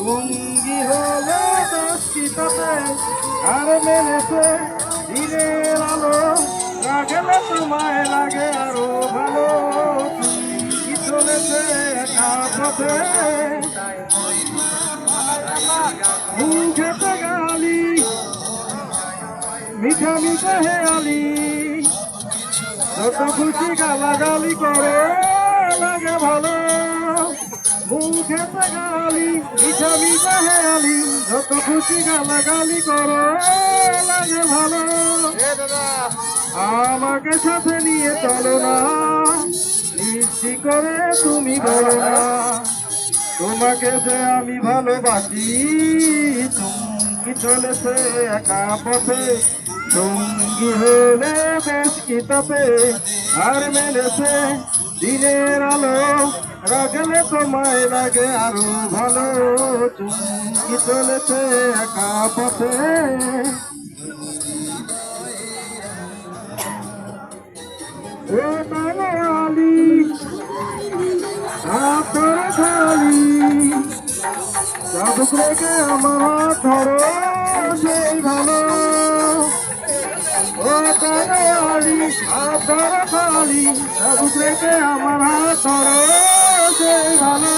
সঙ্গী হলে দোষিতাতে আর মেলেছে দিনের আলো রাখলে তোমায় লাগে আরো ভালো কি চলেছে একা পথে মুখেতে গালি মিঠা মিঠা হেয়ালি যত খুশি গালাগালি করে লাগে ভালো মুখেতে গালি মিঠা মিঠা হেয়ালি যত খুশি গালাগালি করে লাগে ভালো আমাকে সাথে নিয়ে চলো না মিষ্টি করে তুমি বলো না তোমাকে যে আমি ভালোবাসি তুমি চলেছে একা পথে সঙ্গী হলে বেশ কি তাতে আর মেলেছে দিনের আলো রাখলে তোমায় লাগে আরো ভালো চুমকি চলেছে একা পথে ও তালি হাতের খালি চাবুক রেখে আমার হাত ধরো সেই ভালো ও তালি হাতের খালি চাবুক রেখে আমার হাত ধরো সেই ভালো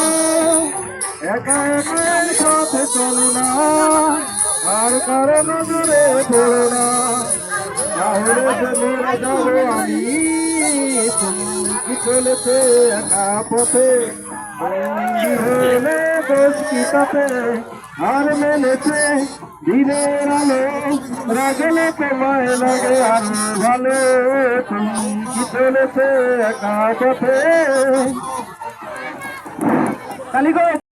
একা একা সাথে চলো না আর কারো নজরে পড়ো না তাহলে যে মেরে যাবো আমি কি চলেছে একা পথে সঙ্গী হলে দোষ কি তাতে আর মেলেছে দিনের আলো রাগলে তোমায় লাগে আর ভালো কি চলেছে একা পথে কালিগো।